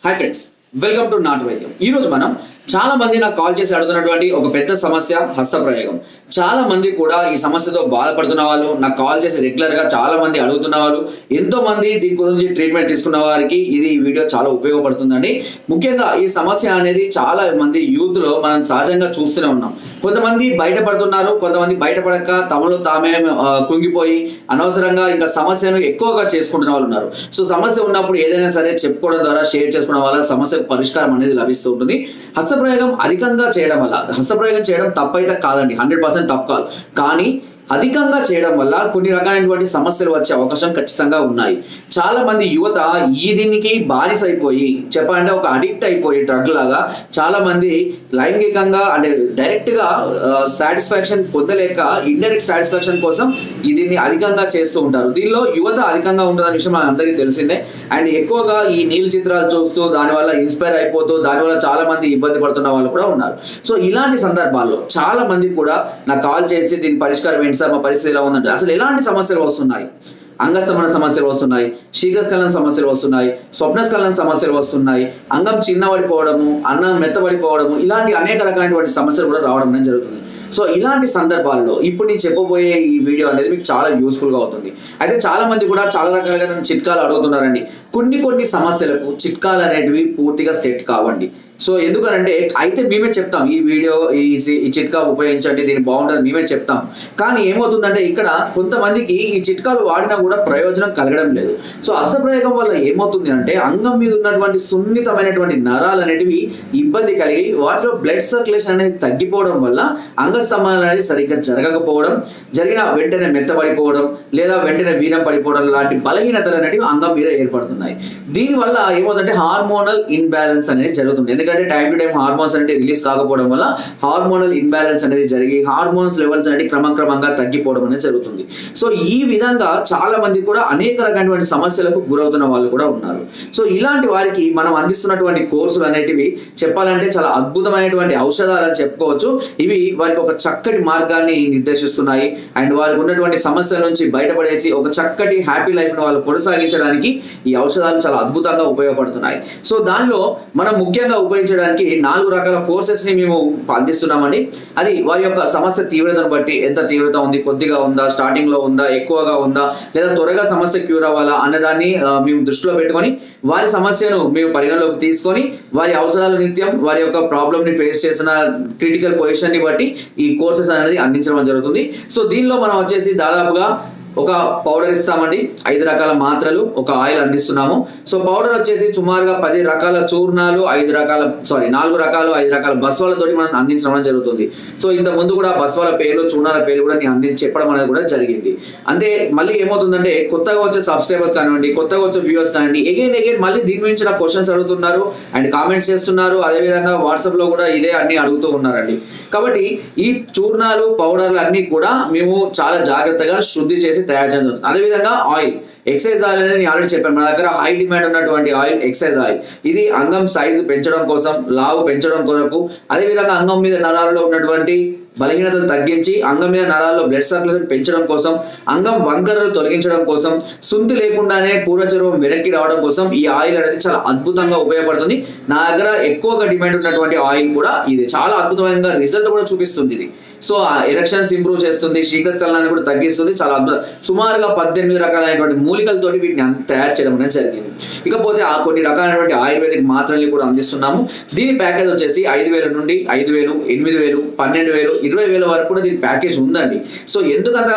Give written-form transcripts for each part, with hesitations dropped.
Hi friends, welcome to నాటు వైద్యం. ఈరోజు మనం చాలా మంది నాకు కాల్ చేసి అడుగుతున్నటువంటి ఒక పెద్ద సమస్య హస్తప్రయోగం. చాలా మంది కూడా ఈ సమస్యతో బాధపడుతున్న వాళ్ళు నాకు కాల్ చేసి రెగ్యులర్ గా చాలా మంది అడుగుతున్న వాళ్ళు, ఎంతో మంది దీని గురించి ట్రీట్మెంట్ తీసుకున్న వారికి ఇది ఈ వీడియో చాలా ఉపయోగపడుతుందండి. ముఖ్యంగా ఈ సమస్య అనేది చాలా మంది యూత్ లో మనం సహజంగా చూస్తూనే ఉన్నాం. కొంతమంది బయటపడుతున్నారు, కొంతమంది బయటపడక తమలో తామే కుంగిపోయి అనవసరంగా ఇంకా సమస్యను ఎక్కువగా చేసుకుంటున్న వాళ్ళు ఉన్నారు. సో సమస్య ఉన్నప్పుడు ఏదైనా సరే చెప్పుకోవడం ద్వారా, షేర్ చేసుకోవడం వల్ల సమస్యకు పరిష్కారం అనేది లభిస్తూ ఉంటుంది. హస్తప్రయోగం అధికంగా చేయడం వల్ల, హస్తప్రయోగం చేయడం తప్పైతే కాదండి, 100% తప్పు కాదు. కానీ అధికంగా చేయడం వల్ల కొన్ని రకాలైనటువంటి సమస్యలు వచ్చే అవకాశం ఖచ్చితంగా ఉన్నాయి. చాలా మంది యువత ఈ దీనికి బానిస అయిపోయి, చెప్పాలంటే ఒక అడిక్ట్ అయిపోయి డ్రగ్ లాగా చాలా మంది లైంగికంగా అంటే డైరెక్ట్ గా సాటిస్ఫాక్షన్ పొందలేక ఇండైరెక్ట్ సాటిస్ఫాక్షన్ కోసం దీన్ని అధికంగా చేస్తూ ఉంటారు. దీనిలో యువత అధికంగా ఉంటుందనే విషయం మన అందరికీ తెలిసిందే. అండ్ ఎక్కువగా ఈ నీళ్ళ చిత్రాలు చూస్తూ దానివల్ల ఇన్స్పైర్ అయిపోతూ దానివల్ల చాలా మంది ఇబ్బంది పడుతున్న వాళ్ళు కూడా ఉన్నారు. సో ఇలాంటి సందర్భాల్లో చాలా మంది కూడా నాకు కాల్ చేసి దీని పరిష్కారం సార్ మా పరిస్థితి ఎలా ఉందంటే, అసలు ఎలాంటి సమస్యలు వస్తున్నాయి, అంగస్తంభన సమస్యలు వస్తున్నాయి, శీఘ్రస్ఖలన సమస్యలు వస్తున్నాయి, స్వప్నస్ఖలన సమస్యలు వస్తున్నాయి, అంగం చిన్నబడిపోవడము, అన్నం మెత్తబడిపోవడము, ఇలాంటి అనేక రకాలైనటువంటి సమస్యలు కూడా రావడం అనేది జరుగుతుంది. సో ఇలాంటి సందర్భాల్లో ఇప్పుడు నేను చెప్పబోయే ఈ వీడియో అనేది మీకు చాలా యూస్ఫుల్ గా అవుతుంది. అయితే చాలా మంది కూడా చాలా రకాలుగా నన్ను చిట్కాలు అడుగుతున్నారండి. కొన్ని సమస్యలకు చిట్కాలు అనేటివి పూర్తిగా సెట్ కావండి. సో ఎందుకనంటే అయితే మేమే చెప్తాం, ఈ వీడియో ఈ చిట్కా ఉపయోగించండి, దీని బాగుంటుంది మేమే చెప్తాం. కానీ ఏమవుతుందంటే ఇక్కడ కొంతమందికి ఈ చిట్కాలు వాడినా కూడా ప్రయోజనం కలగడం లేదు. సో హస్తప్రయోగం వల్ల ఏమవుతుంది అంటే అంగం మీద ఉన్నటువంటి సున్నితమైనటువంటి నరాలు అనేటివి ఇబ్బంది కలిగి వాటిలో బ్లడ్ సర్క్యులేషన్ అనేది తగ్గిపోవడం వల్ల అంగస్తంభన అనేది సరిగ్గా జరగకపోవడం, జరిగిన వెంటనే మెత్తబడిపోవడం లేదా వెంటనే వీనం పడిపోవడం లాంటి బలహీనతలు అనేటివి అంగం మీద ఏర్పడుతున్నాయి. దీనివల్ల ఏమవుతుందంటే హార్మోనల్ ఇన్బ్యాలెన్స్ అనేది జరుగుతుంది. ఎందుకంటే టైం టు టైం హార్మోన్స్ అనేది రిలీజ్ కాకపోవడం వల్ల హార్మోనల్ ఇన్బ్యాలెన్స్ అనేది జరిగి హార్మోన్స్ లెవెల్స్ అనేది క్రమక్రమంగా తగ్గిపోవడం అనేది జరుగుతుంది. సో ఈ విధంగా చాలా మంది కూడా అనేక రకమైనటువంటి సమస్యలకు గురవుతున్న వాళ్ళు కూడా ఉన్నారు. సో ఇలాంటి వారికి మనం అందిస్తున్నటువంటి కోర్సులు అనేటివి చెప్పాలంటే చాలా అద్భుతమైనటువంటి ఔషధాలు అని చెప్పుకోవచ్చు. ఇవి వారికి ఒక చక్కటి మార్గాన్ని నిర్దేశిస్తున్నాయి. అండ్ వారికి ఉన్నటువంటి సమస్యల నుంచి బయటపడేసి ఒక చక్కటి హ్యాపీ లైఫ్ ను వాళ్ళు కొనసాగించడానికి ఈ ఔషధాలు చాలా అద్భుతంగా ఉపయోగపడుతున్నాయి. సో దానిలో మనం ముఖ్యంగా ఉపయోగించడానికి 4 రకాల కోర్సెస్ ని మేము అందిస్తున్నామండి. అది వారి యొక్క సమస్య తీవ్రతను బట్టి, ఎంత తీవ్రత ఉంది, కొద్దిగా ఉందా, స్టార్టింగ్ లో ఉందా, ఎక్కువగా ఉందా, లేదా త్వరగా సమస్య క్యూర్ అవ్వాలా అన్నదాన్ని మేము దృష్టిలో పెట్టుకొని వారి సమస్యను మేము పరిగణలోకి తీసుకొని వారి అవసరాల నిత్యం వారి యొక్క ప్రాబ్లమ్ ని ఫేస్ చేసిన క్రిటికల్ పొజిషన్ ని బట్టి ఈ కోర్సెస్ అనేది అందించడం జరుగుతుంది. సో దీనిలో మనం వచ్చేసి దాదాపుగా ఒక పౌడర్ ఇస్తామండి, 5 రకాల మాత్రలు, ఒక ఆయిల్ అందిస్తున్నాము. సో పౌడర్ వచ్చేసి సుమారుగా 10 రకాల చూర్ణాలు, 4 రకాలు 5 రకాల బస్వాలతోటి మనం అందించడం జరుగుతుంది. సో ఇంత ముందు కూడా బస్వాల పేర్లు, చూర్ణాల పేర్లు కూడా నేను చెప్పడం అనేది కూడా జరిగింది. అంటే మళ్ళీ ఏమవుతుందంటే కొత్తగా వచ్చే సబ్స్క్రైబర్స్ కానివ్వండి, కొత్తగా వచ్చే వ్యూవర్స్ కానివ్వండి, ఎగైన్ మళ్ళీ దీని గురించి నాకు క్వశ్చన్స్ అడుగుతున్నారు అండ్ కామెంట్స్ చేస్తున్నారు. అదేవిధంగా వాట్సాప్ లో కూడా ఇదే అన్ని అడుగుతూ ఉన్నారండి. కాబట్టి ఈ చూర్ణాలు, పౌడర్లు అన్ని కూడా మేము చాలా జాగ్రత్తగా శుద్ధి చేసి తయారు చేయడం జరుగుతుంది. అదేవిధంగా ఆయిల్, ఎక్సైజ్ ఆయిల్ అనేది నేను ఆల్రెడీ చెప్పాను, మన దగ్గర హై డిమాండ్ ఉన్నటువంటి ఆయిల్ ఎక్సైజ్ ఆయిల్. ఇది అంగం సైజు పెంచడం కోసం, లావు పెంచడం కొరకు, అదేవిధంగా అంగం మీద నరాలలో ఉన్నటువంటి బలహీనతలు తగ్గించి అంగం మీద నరాల్లో బ్లడ్ సర్క్యులేషన్ పెంచడం కోసం, అంగం వంకరలు తొలగించడం కోసం, సుంతి లేకుండానే పూర్వచర్మం వెనక్కి రావడం కోసం ఈ ఆయిల్ అనేది చాలా అద్భుతంగా ఉపయోగపడుతుంది. నా దగ్గర ఎక్కువగా డిమాండ్ ఉన్నటువంటి ఆయిల్ కూడా ఇది చాలా అద్భుతమైన రిజల్ట్ కూడా చూపిస్తుంది. ఇది సో ఎరెక్షన్స్ ఇంప్రూవ్ చేస్తుంది, శీఘ్రస్ఖలనాన్ని కూడా తగ్గిస్తుంది. చాలా అద్భుతం. సుమారుగా 18 రకాలైనటువంటి మూలికలతోటి వీటిని తయారు చేయడం అనేది జరిగింది. ఇకపోతే కొన్ని రకాలైనటువంటి ఆయుర్వేదిక్ మాత్రల్ని కూడా అందిస్తున్నాము. దీని ప్యాకేజ్ వచ్చేసి 5,000 నుండి 5,000, 8,000, 12,000, 20,000 వరకు కూడా దీని ప్యాకేజ్ ఉందండి. సో ఎందుకంత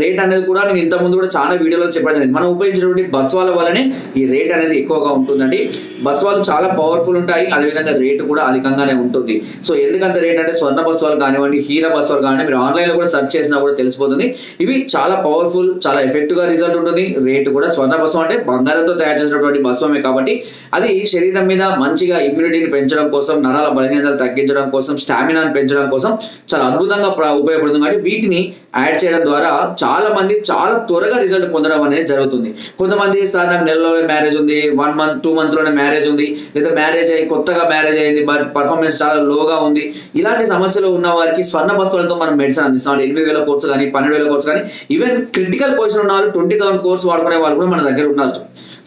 రేట్ అనేది కూడా నేను ఇంత ముందు కూడా చాలా వీడియోలో చెప్పడం జరిగింది. మనం ఉపయోగించినటువంటి బస్వాల వల్లనే ఈ రేట్ అనేది ఎక్కువగా ఉంటుందండి. బస్వాలు చాలా పవర్ఫుల్ ఉంటాయి, అదేవిధంగా రేటు కూడా అధికంగానే ఉంటుంది. సో ఎందుకంత రేట్ అంటే స్వర్ణ బస్వాలు కానివ్వండి, హీర బస్వాలు కానివ్వండి, మీరు ఆన్లైన్ లో కూడా సెర్చ్ చేసినా కూడా తెలిసిపోతుంది. ఇవి చాలా పవర్ఫుల్, చాలా ఎఫెక్టివ్ గా రిజల్ట్ ఉంటుంది. రేటు కూడా స్వర్ణ బస్వం అంటే బంగారంతో తయారు చేసినటువంటి బస్వమే కాబట్టి అది శరీరం మీద మంచిగా ఇమ్యూనిటీని పెంచడం కోసం, నరాల బలహీనతలు తగ్గించడం కోసం, స్టామినాను పెంచడం కోసం చాలా అద్భుతంగా ఉపయోగపడుతుంది. కాబట్టి వీటిని యాడ్ చేయడం ద్వారా చాలా మంది చాలా త్వరగా రిజల్ట్ పొందడం అనేది జరుగుతుంది. కొంతమంది సార్ నాకు నెలలోనే మ్యారేజ్ ఉంది, 1 month 2 month లోనే మ్యారేజ్ ఉంది, లేదా మ్యారేజ్ అయ్యి కొత్తగా మ్యారేజ్ అయింది బట్ పర్ఫార్మెన్స్ చాలా లోగా ఉంది, ఇలాంటి సమస్యలు ఉన్న వారికి స్వర్ణ బస్సులతో మనం మెడిసిన్ అందిస్తాం. 8,000 కోర్సు కానీ 12,000 కోర్సు కానీ ఈవెన్ క్రిటికల్ పొజిషన్ ఉన్న వాళ్ళు 20,000 కోర్సు వాడుకునే వాళ్ళు కూడా మన దగ్గర ఉన్నారు.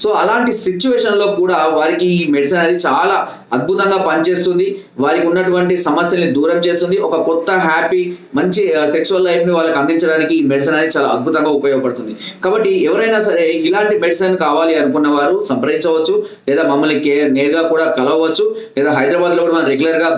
సో అలాంటి సిచ్యువేషన్ లో కూడా వారికి ఈ మెడిసిన్ అనేది చాలా అద్భుతంగా పనిచేస్తుంది. వారికి ఉన్నటువంటి సమస్యల్ని దూరం చేస్తుంది. ఒక కొత్త హ్యాపీ మంచి సెక్సువల్ లైఫ్ ని వాళ్ళకి అందించడానికి ఈ మెడిసిన్ అనేది చాలా అద్భుతంగా ఉపయోగపడుతుంది. కాబట్టి ఎవరైనా సరే ఇలాంటి మెడిసిన్ కావాలి అనుకున్న వారు సంప్రదించవచ్చు, లేదా మమ్మల్ని నేరుగా కూడా కలవచ్చు, లేదా హైదరాబాద్ లో కూడా మనం రెగ్యులర్ గా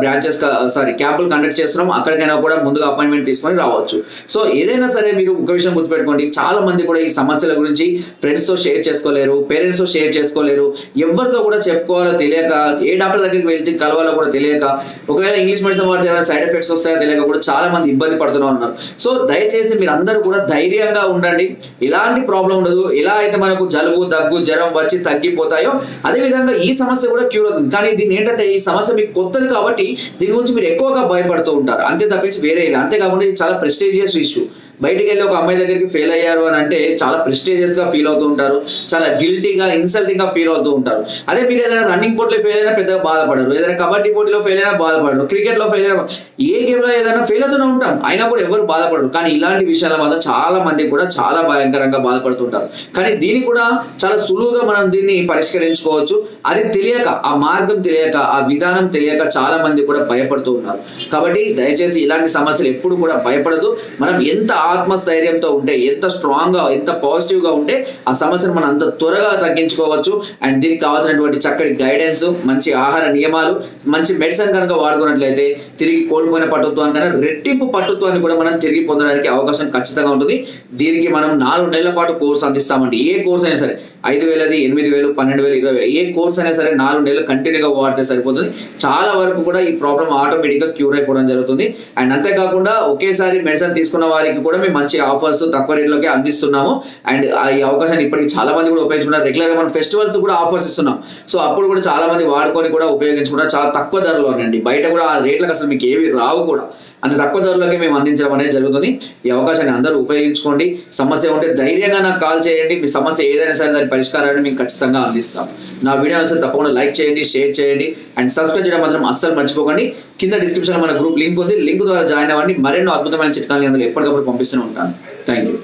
క్యాంపులు కండక్ట్ చేస్తున్నాం. అక్కడికైనా కూడా ముందుగా అపాయింట్మెంట్ తీసుకొని రావచ్చు. సో ఏదైనా సరే మీరు ఒక విషయం గుర్తుపెట్టుకోండి, చాలా మంది కూడా ఈ సమస్యల గురించి ఫ్రెండ్స్ తో షేర్ చేసుకోలేరు, పేరెంట్స్ తో షేర్ చేసుకోలేరు, ఎవరితో కూడా చెప్పుకోవాలో తెలియక, ఏ డాక్టర్ దగ్గరికి వెళ్తే కలవాలో కూడా తెలియక, ఒకవేళ ఇంగ్లీష్ మెడిసిన్ వాడితే ఏమైనా సైడ్ ఎఫెక్ట్స్ వస్తాయో తెలియక కూడా చాలా మంది ఇబ్బంది పడుతూ ఉన్నారు. సో దయచేసి మీరు అందరూ కూడా ధైర్యంగా ఉండండి. ఎలాంటి ప్రాబ్లం ఉండదు. ఎలా అయితే మనకు జలుబు దగ్గు జ్వరం వచ్చి తగ్గిపోతాయో అదే విధంగా ఈ సమస్య కూడా క్యూర్ అవుతుంది. కానీ దీని ఏంటంటే ఈ సమస్య మీకు కొత్తది కాబట్టి దీని గురించి మీరు ఎక్కువగా భయపడుతూ ఉంటారు, అంతే తప్పించి వేరే. అంతేకాకుండా ఇది చాలా ప్రెస్టీజియస్ ఇష్యూ. బయటికి వెళ్ళి ఒక అమ్మాయి దగ్గరికి ఫెయిల్ అయ్యారు అని అంటే చాలా ప్రెస్టీజియస్ గా ఫీల్ అవుతూ ఉంటారు, చాలా గిల్టీగా ఇన్సల్టింగ్ గా ఫీల్ అవుతూ ఉంటారు. అదే మీరు ఏదైనా రన్నింగ్ పోటీలో ఫెయిల్ అయినా పెద్దగా బాధపడరు, ఏదైనా కబడ్డీ పోటీలో ఫెయిల్ అయినా బాధపడరు, క్రికెట్ లో ఫెయిల్ అయినా, ఏ గేమ్ లో ఏదైనా ఫెయిల్ అవుతూనే ఉంటాం, అయినా కూడా ఎవరు బాధపడరు. కానీ ఇలాంటి విషయాల వల్ల చాలా మంది కూడా చాలా భయంకరంగా బాధపడుతుంటారు. కానీ దీన్ని కూడా చాలా సులువుగా మనం దీన్ని పరిష్కరించుకోవచ్చు. అది తెలియక, ఆ మార్గం తెలియక, ఆ విధానం తెలియక చాలా మంది కూడా భయపడుతూ ఉన్నారు. కాబట్టి దయచేసి ఇలాంటి సమస్యలు ఎప్పుడు కూడా భయపడదు. మనం ఎంత ఆత్మస్థైర్యంతో ఉంటే, ఎంత స్ట్రాంగ్ గా, ఎంత పాజిటివ్ గా ఉంటే ఆ సమస్యను మనం అంత త్వరగా తగ్గించుకోవచ్చు. అండ్ దీనికి కావాల్సినటువంటి చక్కటి గైడెన్స్, మంచి ఆహార నియమాలు, మంచి మెడిసిన్ కనుక వాడుకున్నట్లయితే తిరిగి కోల్పోయిన పట్టుత్వాన్ని కన్నా రెట్టింపు పట్టుత్వాన్ని కూడా మనం తిరిగి పొందడానికి అవకాశం ఖచ్చితంగా ఉంటుంది. దీనికి మనం 4 నెలల పాటు కోర్సు అందిస్తామండి. ఏ కోర్స్ అయినా సరే, 5,000, 8,000, 12,000, 20,000, ఏ కోర్స్ అయినా సరే 4 నెలలు కంటిన్యూగా వాడితే సరిపోతుంది. చాలా వరకు కూడా ఈ ప్రాబ్లం ఆటోమేటిక్ గా క్యూర్ అయిపోవడం జరుగుతుంది. అండ్ అంతేకాకుండా ఒకేసారి మెడిసిన్ తీసుకున్న వారికి కూడా మేము మంచి ఆఫర్స్ తక్కువ రేట్లోకి అందిస్తున్నాము. అండ్ ఈ అవకాశాన్ని ఇప్పటికి చాలా మంది కూడా ఉపయోగించుకున్నారు. రెగ్యులర్ గా మనం ఫెస్టివల్స్ కూడా ఆఫర్స్ ఇస్తున్నాం. సో అప్పుడు కూడా చాలా మంది వాడుకొని కూడా ఉపయోగించుకున్నారు. చాలా తక్కువ ధరలోనండి, బయట కూడా ఆ రేట్లకు అసలు మీకు ఏవి రావు కూడా, అంత తక్కువ ధరలోకి మేము అందించడం అనేది జరుగుతుంది. ఈ అవకాశాన్ని అందరూ ఉపయోగించుకోండి. సమస్య ఉంటే ధైర్యంగా నాకు కాల్ చేయండి. మీ సమస్య ఏదైనా సరే దాని పరిష్కారాన్ని మేము ఖచ్చితంగా అందిస్తాం. నా వీడియో అసలు తప్పకుండా లైక్ చేయండి, షేర్ చేయండి అండ్ సబ్స్క్రైబ్ చేయడం మాత్రం అస్సలు మర్చిపోకండి. కింద డిస్క్రిప్షన్ మన గ్రూప్ లింక్ ఉంది, లింక్ ద్వారా జాయిన్ అవ్వండి. మరెన్నో అద్భుతమైన చిట్కాలు అందులో ఎప్పటికప్పుడు పంపిస్తూనే ఉంటాను. Thank you.